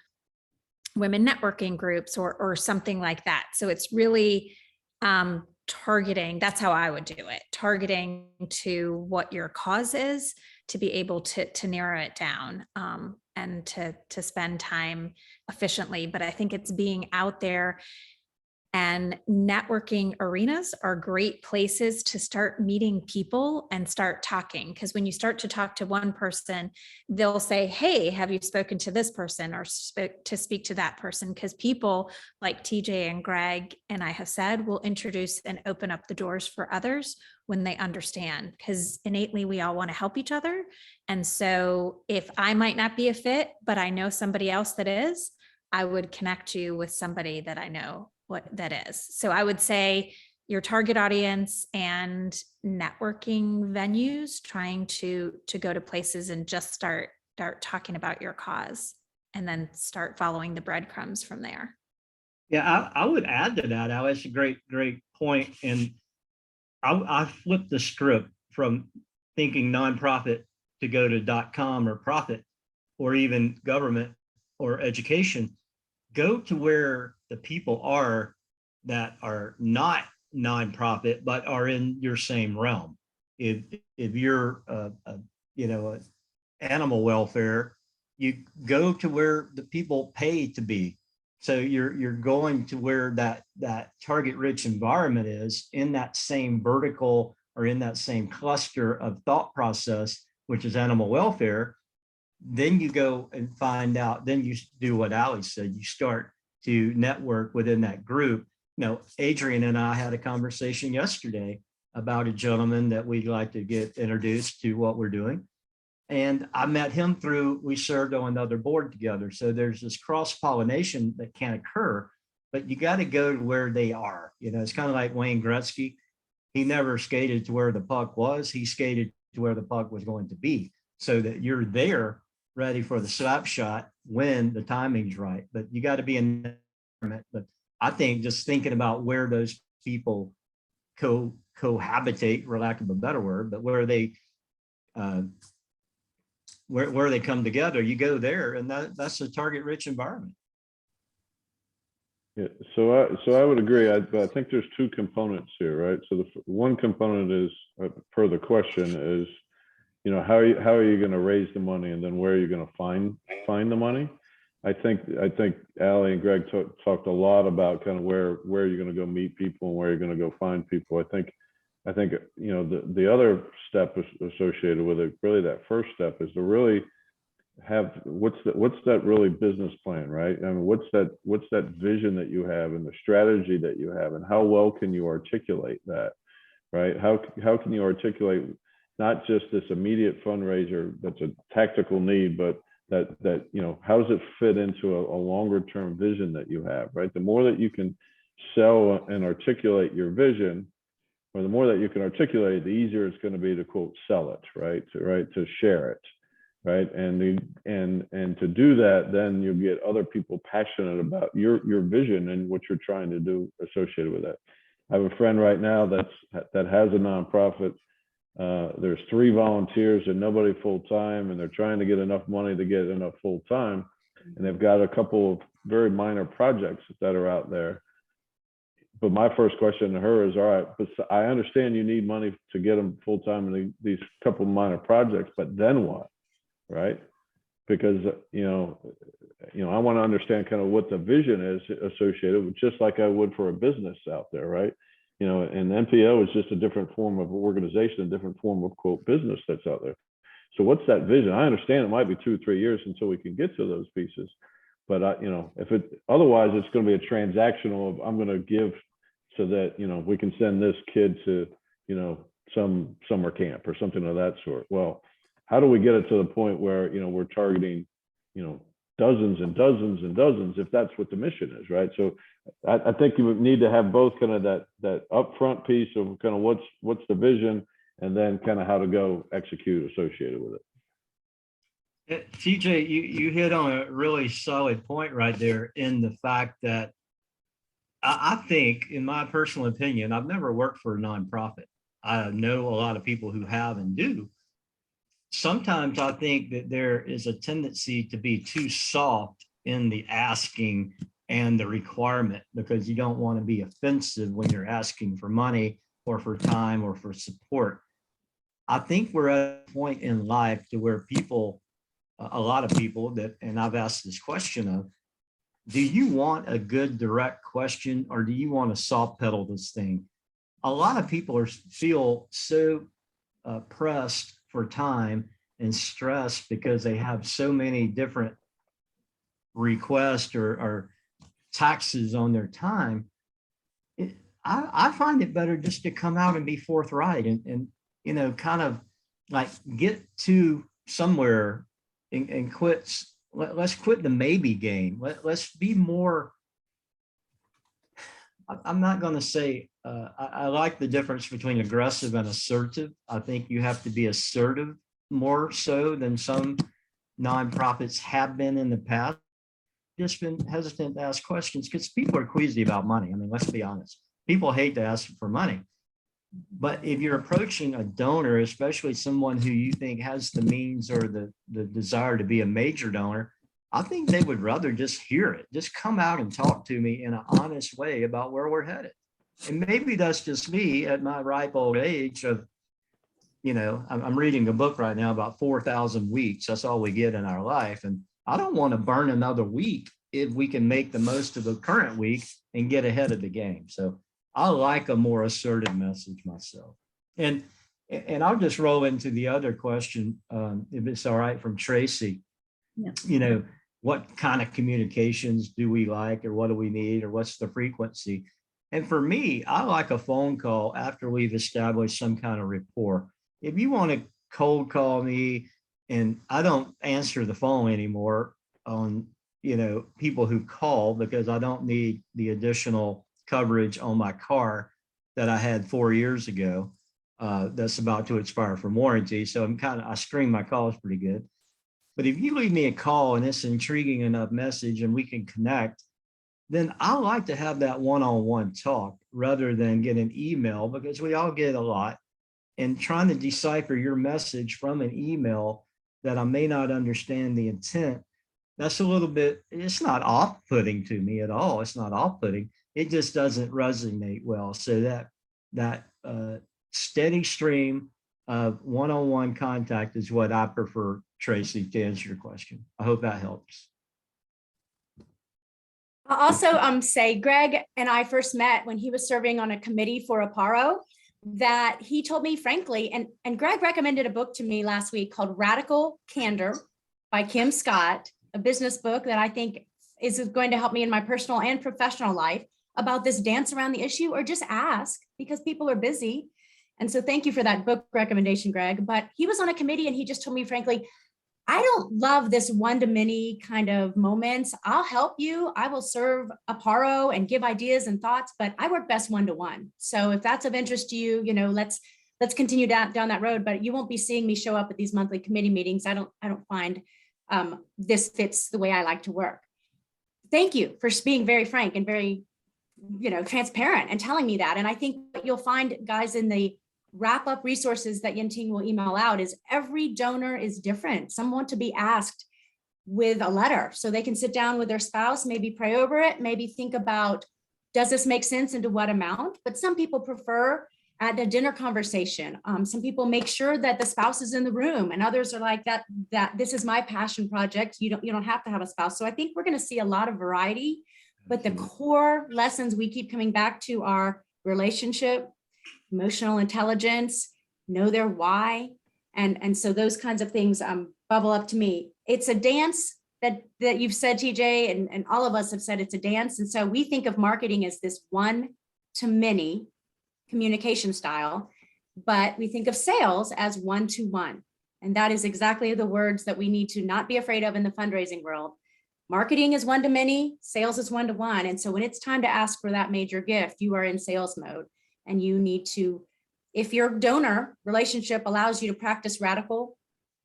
women networking groups or something like that. So it's really targeting. That's how I would do it. Targeting to what your cause is, to be able to narrow it down and to spend time efficiently. But I think it's being out there, and networking arenas are great places to start meeting people and start talking. Because when you start to talk to one person, they'll say, hey, have you spoken to this person, or to speak to that person? Because people like TJ and Greg and I have said will introduce and open up the doors for others when they understand, because innately we all want to help each other. And so if I might not be a fit, but I know somebody else that is, I would connect you with somebody that I know what that is. So I would say your target audience and networking venues, trying to go to places and just start talking about your cause, and then start following the breadcrumbs from there. Yeah, I would add to that, Alice, a great point. And I flipped the script from thinking nonprofit to go to .com or profit, or even government or education. Go to where the people are that are not nonprofit, but are in your same realm. If you're, you know, animal welfare, you go to where the people pay to be. So you're going to where that target rich environment is, in that same vertical or in that same cluster of thought process, which is animal welfare. Then you go and find out, then you do what Ali said, you start to network within that group. You know, Adrian and I had a conversation yesterday about a gentleman that we'd like to get introduced to what we're doing. And I met him through, we served on another board together. So there's this cross-pollination that can occur, but you got to go to where they are. You know, it's kind of like Wayne Gretzky. He never skated to where the puck was. He skated to where the puck was going to be, so that you're there ready for the slap shot when the timing's right. But you got to be in the environment. But I think just thinking about where those people cohabitate, for lack of a better word, but where they where they come together, you go there, and that's a target rich environment. Yeah, so I would agree. But I think there's two components here, right? So the one component is, per the question, is, you know, how are you going to raise the money, and then where are you going to find the money? I think Ali and Greg talked a lot about kind of where you're going to go meet people and where you're going to go find people. I think you know, the other step associated with it, really that first step, is to really have what's that really business plan, right? I mean, what's that vision that you have and the strategy that you have, and how well can you articulate that, right? How can you articulate not just this immediate fundraiser that's a tactical need, but that you know, how does it fit into a longer term vision that you have, right? The more that you can sell and articulate your vision, or the more that you can articulate, the easier it's going to be to, quote, sell it, right? To share it, right? And to do that, then you get other people passionate about your vision and what you're trying to do associated with that. I have a friend right now that has a nonprofit. There's 3 volunteers and nobody full time, and they're trying to get enough money to get enough full time, and they've got a couple of very minor projects that are out there. But my first question to her is, all right, but I understand you need money to get them full time in these couple of minor projects, but then what, right? Because you know, I want to understand kind of what the vision is associated with, just like I would for a business out there, right? You know, and NPO is just a different form of organization, a different form of, quote, business that's out there. So what's that vision? I understand it might be 2 or 3 years until we can get to those pieces, but you know, if it otherwise, it's going to be a transactional of, I'm going to give so that, you know, we can send this kid to, you know, some summer camp or something of that sort. Well, how do we get it to the point where, you know, we're targeting, you know, dozens and dozens and dozens, if that's what the mission is, right? So I think you would need to have both kind of that upfront piece of kind of what's the vision, and then kind of how to go execute associated with it. TJ, you hit on a really solid point right there, in the fact that I think, in my personal opinion, I've never worked for a nonprofit. I know a lot of people who have and do. Sometimes I think that there is a tendency to be too soft in the asking and the requirement, because you don't want to be offensive when you're asking for money or for time or for support. I think we're at a point in life to where people, a lot of people that, and I've asked this question of, do you want a good direct question, or do you want to soft pedal this thing? A lot of people feel so pressed for time and stressed because they have so many different requests or taxes on their time. I find it better just to come out and be forthright and you know, kind of like get to somewhere and quit. Let's quit the maybe game. Let's be more. I'm not going to say, I like the difference between aggressive and assertive. I think you have to be assertive more so than some nonprofits have been in the past. Just been hesitant to ask questions because people are queasy about money. I mean, let's be honest. People hate to ask for money. But if you're approaching a donor, especially someone who you think has the means or the desire to be a major donor, I think they would rather just hear it. Just come out and talk to me in an honest way about where we're headed. And maybe that's just me at my ripe old age of, I'm reading a book right now about 4,000 weeks. That's all we get in our life. And I don't want to burn another week if we can make the most of the current week and get ahead of the game. So I like a more assertive message myself. And I'll just roll into the other question, if it's all right, from Tracy. Yeah. What kind of communications do we like, or what do we need, or what's the frequency? And for me, I like a phone call after we've established some kind of rapport. If you want to cold call me and I don't answer the phone anymore on, people who call, because I don't need the additional coverage on my car that I had 4 years ago. That's about to expire from warranty. So I screen my calls pretty good. But if you leave me a call and it's intriguing enough message and we can connect, then I like to have that one-on-one talk rather than get an email, because we all get a lot. And trying to decipher your message from an email that I may not understand the intent, that's a little bit, it's not off-putting to me at all. It's not off-putting. It just doesn't resonate well. So that steady stream of one-on-one contact is what I prefer, Tracy, to answer your question. I hope that helps. I'll also say Greg and I first met when he was serving on a committee for Aparo, that he told me frankly, and Greg recommended a book to me last week called Radical Candor by Kim Scott, a business book that I think is going to help me in my personal and professional life about this dance around the issue, or just ask, because people are busy. And so thank you for that book recommendation, Greg. But he was on a committee and he just told me frankly, I don't love this one-to-many kind of moments. I'll help you. I will serve Aparo and give ideas and thoughts, but I work best one-to-one. So if that's of interest to you, let's continue down that road. But you won't be seeing me show up at these monthly committee meetings. I don't find this fits the way I like to work. Thank you for being very frank and very, transparent and telling me that. And I think what you'll find, guys, in the wrap up resources that Yenting will email out is every donor is different. Some want to be asked with a letter so they can sit down with their spouse, maybe pray over it, maybe think about, does this make sense and to what amount? But some people prefer at a dinner conversation. Some people make sure that the spouse is in the room, and others are like that this is my passion project. You don't have to have a spouse. So I think we're going to see a lot of variety, but the core lessons we keep coming back to are relationship, emotional intelligence, know their why. And so those kinds of things bubble up to me. It's a dance that you've said, TJ, and all of us have said it's a dance. And so we think of marketing as this one-to-many communication style, but we think of sales as one-to-one. And that is exactly the words that we need to not be afraid of in the fundraising world. Marketing is one-to-many, sales is one-to-one. And so when it's time to ask for that major gift, you are in sales mode. And you need to, if your donor relationship allows you to practice radical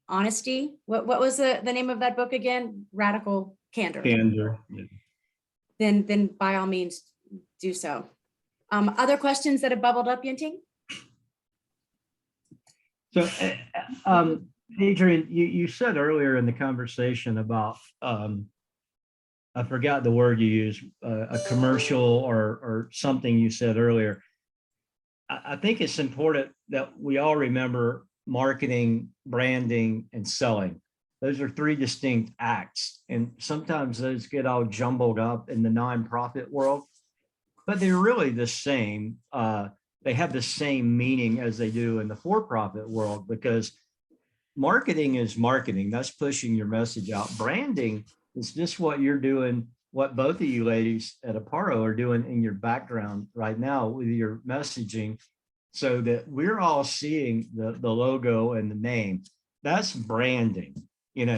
honesty, what was the name of that book again? Radical Candor. Candor. Yeah. Then by all means do so. Other questions that have bubbled up, Yenting? So, Adrian, you said earlier in the conversation about, I forgot the word you used, a commercial or something you said earlier. I think it's important that we all remember marketing, branding, and selling. Those are three distinct acts. And sometimes those get all jumbled up in the nonprofit world, but they're really the same. They have the same meaning as they do in the for-profit world, because marketing is marketing. That's pushing your message out. Branding is just what you're doing, what both of you ladies at Aparo are doing in your background right now with your messaging, so that we're all seeing the logo and the name. That's branding,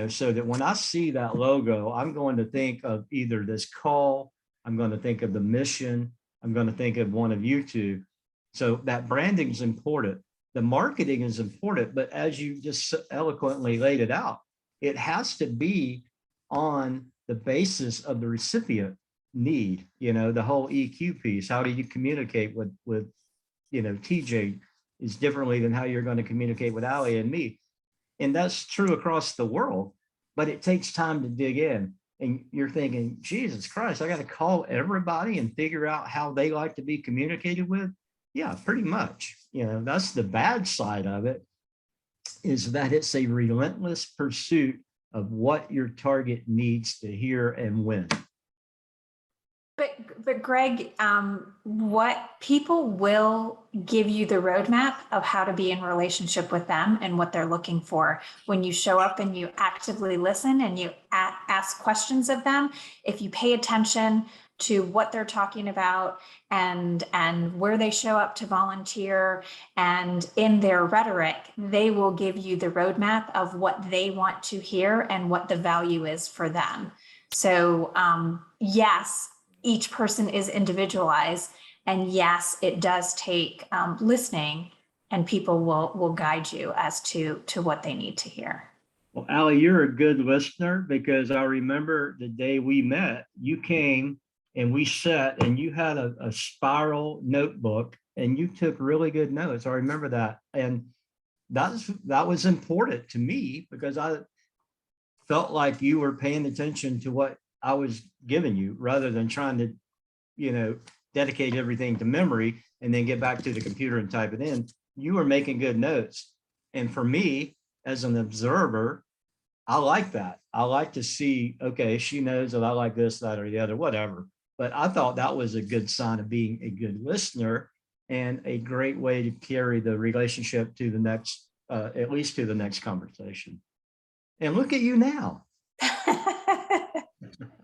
so that when I see that logo, I'm going to think of either this call, I'm going to think of the mission, I'm going to think of one of you two. So that branding is important. The marketing is important, but as you just eloquently laid it out, it has to be on the basis of the recipient need, the whole EQ piece. How do you communicate with TJ is differently than how you're going to communicate with Ali and me. And that's true across the world, but it takes time to dig in. And you're thinking, Jesus Christ, I got to call everybody and figure out how they like to be communicated with. Yeah, pretty much. That's the bad side of it, is that it's a relentless pursuit of what your target needs to hear and when. But Greg, what people will give you the roadmap of how to be in relationship with them and what they're looking for when you show up and you actively listen and you ask questions of them. If you pay attention to what they're talking about and where they show up to volunteer and in their rhetoric, they will give you the roadmap of what they want to hear and what the value is for them. So yes, each person is individualized, and yes, it does take listening, and people will guide you as to what they need to hear. Well, Allie, you're a good listener, because I remember the day we met, you came and we sat and you had a spiral notebook and you took really good notes. I remember that. And that was important to me, because I felt like you were paying attention to what I was giving you, rather than trying to, dedicate everything to memory and then get back to the computer and type it in. You were making good notes. And for me, as an observer, I like that. I like to see, okay, she knows that I like this, that, or the other, whatever. But I thought that was a good sign of being a good listener and a great way to carry the relationship to the next, at least to the next conversation. And look at you now.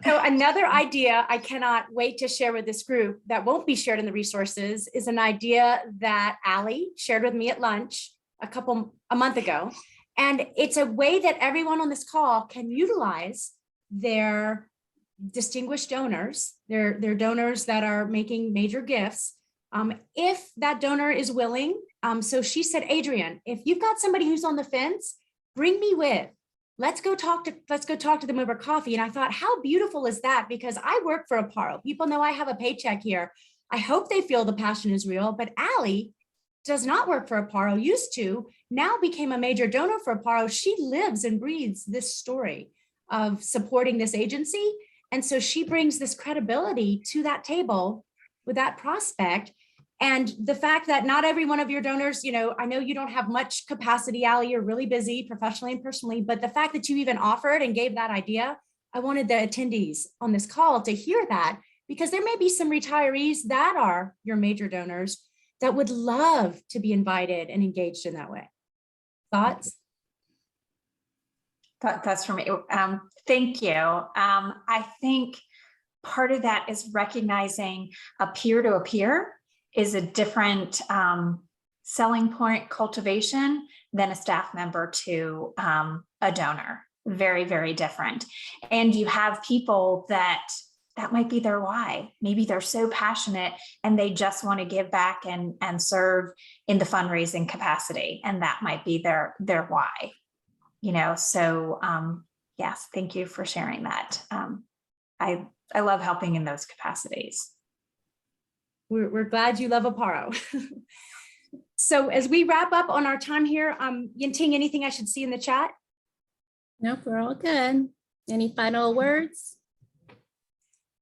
So another idea I cannot wait to share with this group that won't be shared in the resources is an idea that Allie shared with me at lunch a month ago. And it's a way that everyone on this call can utilize their distinguished donors, their donors that are making major gifts, if that donor is willing. So she said, Adrian, if you've got somebody who's on the fence, bring me with. Let's go talk to them over coffee. And I thought, how beautiful is that? Because I work for Aparo. People know I have a paycheck here. I hope they feel the passion is real. But Allie does not work for Aparo, used to, now became a major donor for Aparo. She lives and breathes this story of supporting this agency. And so she brings this credibility to that table with that prospect. And the fact that not every one of your donors, I know you don't have much capacity, Allie, you're really busy professionally and personally, but the fact that you even offered and gave that idea, I wanted the attendees on this call to hear that, because there may be some retirees that are your major donors that would love to be invited and engaged in that way. Thoughts? That's for me. Thank you. I think part of that is recognizing a peer-to-peer is a different selling point, cultivation, than a staff member to a donor. Very, very different. And you have people that might be their why. Maybe they're so passionate and they just want to give back and serve in the fundraising capacity. And that might be their why. So yes, thank you for sharing that. I love helping in those capacities. We're glad you love Aparo. So as we wrap up on our time here, Yinting, anything I should see in the chat? Nope, we're all good. Any final words?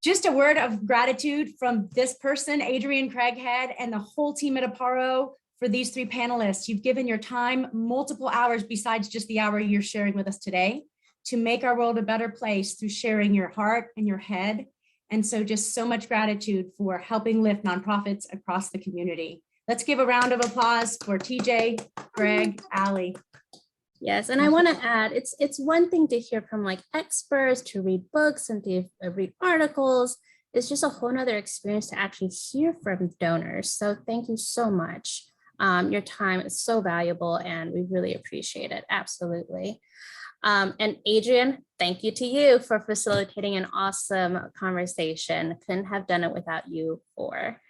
Just a word of gratitude from this person, Adrian Craighead, and the whole team at Aparo for these three panelists. You've given your time multiple hours besides just the hour you're sharing with us today to make our world a better place through sharing your heart and your head. And so just so much gratitude for helping lift nonprofits across the community. Let's give a round of applause for TJ, Greg, Allie. Yes, and I want to add, it's one thing to hear from like experts, to read books and to read articles. It's just a whole nother experience to actually hear from donors. So thank you so much. Your time is so valuable and we really appreciate it. Absolutely. And Adrian, thank you to you for facilitating an awesome conversation. Couldn't have done it without you for.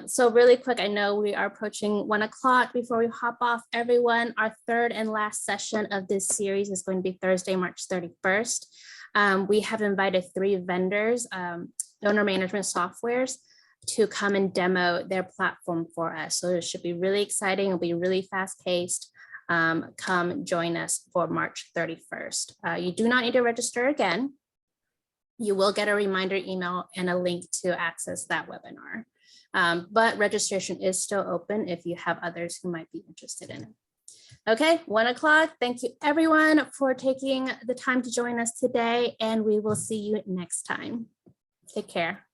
So really quick, I know we are approaching 1 o'clock before we hop off. Everyone, our third and last session of this series is going to be Thursday, March 31st. We have invited 3 vendors, donor management softwares, to come and demo their platform for us. So it should be really exciting. It'll be really fast paced. Come join us for March 31st. You do not need to register again. You will get a reminder email and a link to access that webinar. But registration is still open if you have others who might be interested in it. Okay, 1 o'clock. Thank you everyone for taking the time to join us today, and we will see you next time. Take care.